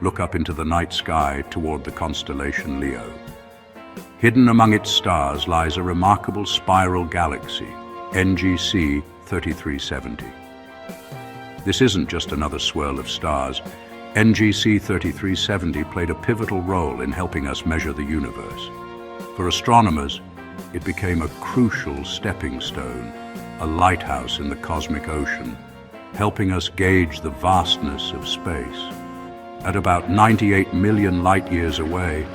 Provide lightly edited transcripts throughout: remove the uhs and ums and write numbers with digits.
look up into the night sky toward the constellation Leo. Hidden among its stars lies a remarkable spiral galaxy, NGC 3370. This isn't just another swirl of stars. NGC 3370 played a pivotal role in helping us measure the universe. For astronomers, it became a crucial stepping stone, a lighthouse in the cosmic ocean, helping us gauge the vastness of space. At about 98 million light-years away,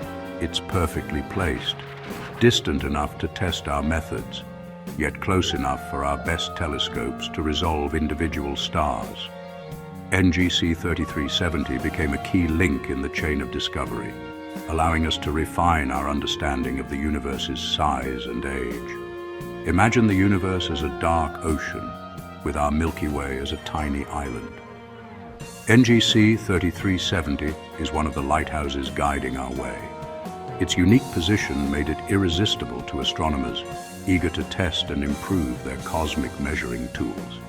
it's perfectly placed, distant enough to test our methods, yet close enough for our best telescopes to resolve individual stars. NGC 3370 became a key link in the chain of discovery, allowing us to refine our understanding of the universe's size and age. Imagine the universe as a dark ocean, with our Milky Way as a tiny island. NGC 3370 is one of the lighthouses guiding our way. Its unique position made it irresistible to astronomers eager to test and improve their cosmic measuring tools.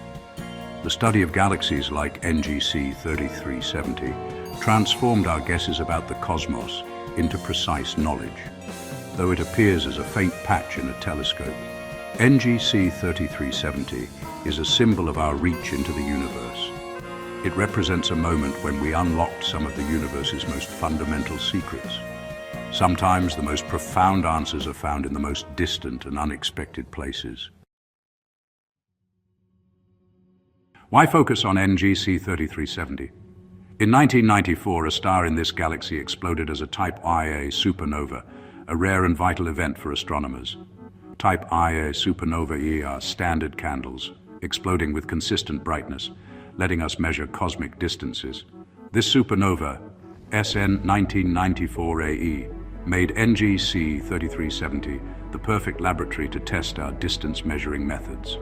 The study of galaxies like NGC 3370 transformed our guesses about the cosmos into precise knowledge. Though it appears as a faint patch in a telescope, NGC 3370 is a symbol of our reach into the universe. It represents a moment when we unlocked some of the universe's most fundamental secrets. Sometimes the most profound answers are found in the most distant and unexpected places. Why focus on NGC 3370? In 1994, a star in this galaxy exploded as a Type Ia supernova, a rare and vital event for astronomers. Type Ia supernovae are standard candles, exploding with consistent brightness, letting us measure cosmic distances. This supernova, SN 1994AE, made NGC 3370 the perfect laboratory to test our distance measuring methods.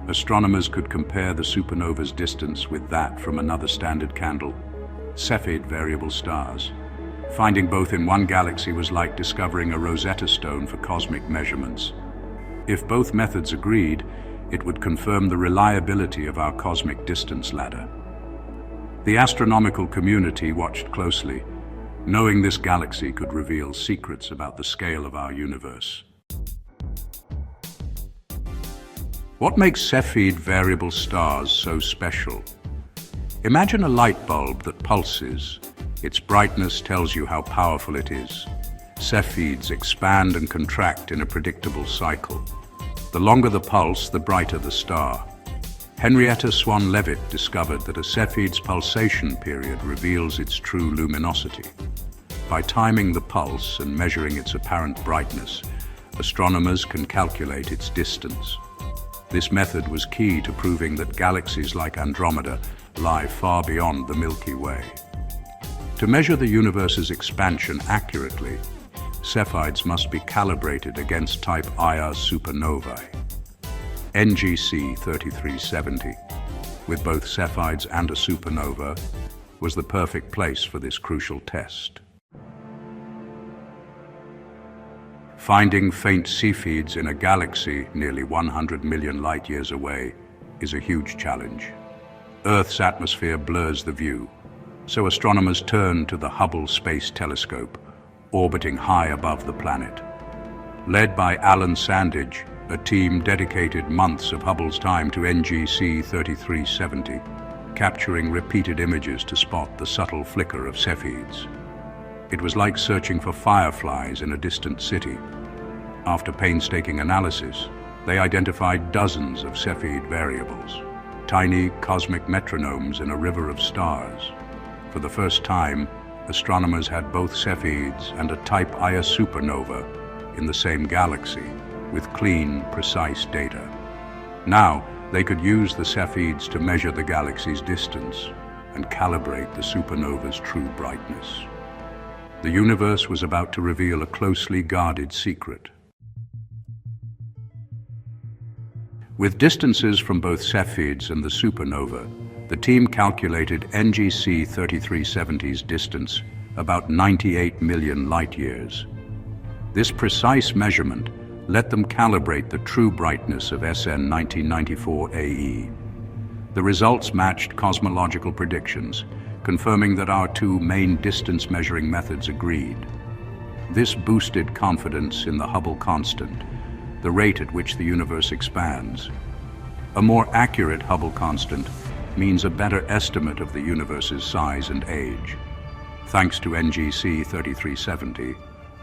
Astronomers could compare the supernova's distance with that from another standard candle, Cepheid variable stars. Finding both in one galaxy was like discovering a Rosetta Stone for cosmic measurements. If both methods agreed, it would confirm the reliability of our cosmic distance ladder. The astronomical community watched closely, knowing this galaxy could reveal secrets about the scale of our universe. What makes Cepheid variable stars so special? Imagine a light bulb that pulses. Its brightness tells you how powerful it is. Cepheids expand and contract in a predictable cycle. The longer the pulse, the brighter the star. Henrietta Swan-Leavitt discovered that a Cepheid's pulsation period reveals its true luminosity. By timing the pulse and measuring its apparent brightness, astronomers can calculate its distance. This method was key to proving that galaxies like Andromeda lie far beyond the Milky Way. To measure the universe's expansion accurately, Cepheids must be calibrated against Type Ia supernovae. NGC 3370, with both Cepheids and a supernova, was the perfect place for this crucial test. Finding faint Cepheids in a galaxy nearly 100 million light-years away is a huge challenge. Earth's atmosphere blurs the view, so astronomers turn to the Hubble Space Telescope, orbiting high above the planet. Led by Alan Sandage, a team dedicated months of Hubble's time to NGC 3370, capturing repeated images to spot the subtle flicker of Cepheids. It was like searching for fireflies in a distant city. After painstaking analysis, they identified dozens of Cepheid variables, tiny cosmic metronomes in a river of stars. For the first time, astronomers had both Cepheids and a Type Ia supernova in the same galaxy, with clean, precise data. Now, they could use the Cepheids to measure the galaxy's distance and calibrate the supernova's true brightness. The universe was about to reveal a closely guarded secret. With distances from both Cepheids and the supernova, the team calculated NGC 3370's distance about 98 million light-years. This precise measurement let them calibrate the true brightness of SN 1994AE. The results matched cosmological predictions, confirming that our two main distance measuring methods agreed. This boosted confidence in the Hubble constant, the rate at which the universe expands. A more accurate Hubble constant means a better estimate of the universe's size and age. Thanks to NGC 3370,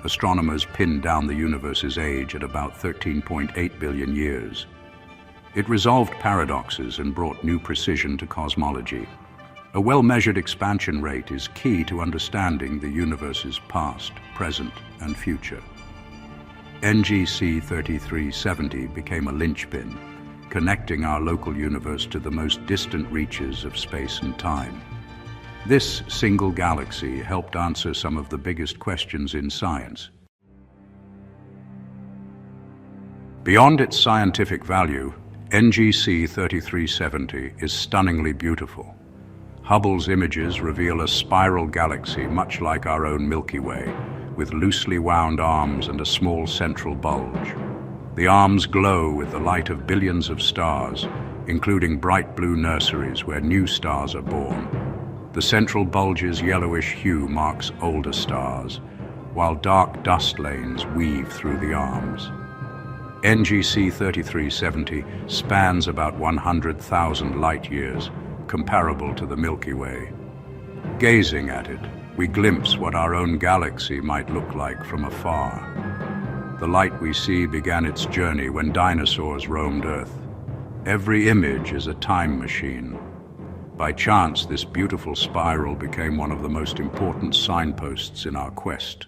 astronomers pinned down the universe's age at about 13.8 billion years. It resolved paradoxes and brought new precision to cosmology. A well-measured expansion rate is key to understanding the universe's past, present, and future. NGC 3370 became a linchpin, connecting our local universe to the most distant reaches of space and time. This single galaxy helped answer some of the biggest questions in science. Beyond its scientific value, NGC 3370 is stunningly beautiful. Hubble's images reveal a spiral galaxy much like our own Milky Way, with loosely wound arms and a small central bulge. The arms glow with the light of billions of stars, including bright blue nurseries where new stars are born. The central bulge's yellowish hue marks older stars, while dark dust lanes weave through the arms. NGC 3370 spans about 100,000 light-years, comparable to the Milky Way. Gazing at it, we glimpse what our own galaxy might look like from afar. The light we see began its journey when dinosaurs roamed Earth. Every image is a time machine. By chance, this beautiful spiral became one of the most important signposts in our quest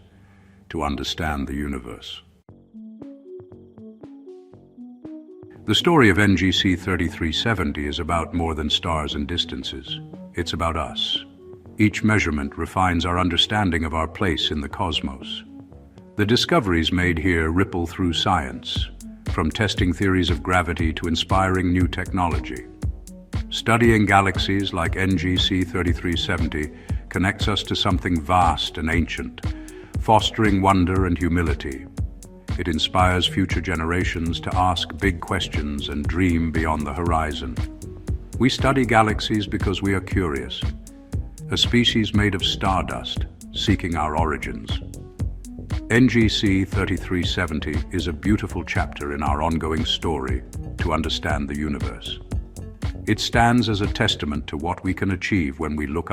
to understand the universe. The story of NGC 3370 is about more than stars and distances. It's about us. Each measurement refines our understanding of our place in the cosmos. The discoveries made here ripple through science, from testing theories of gravity to inspiring new technology. Studying galaxies like NGC 3370 connects us to something vast and ancient, fostering wonder and humility. It inspires future generations to ask big questions and dream beyond the horizon. We study galaxies because we are curious, a species made of stardust, seeking our origins. NGC 3370 is a beautiful chapter in our ongoing story to understand the universe. It stands as a testament to what we can achieve when we look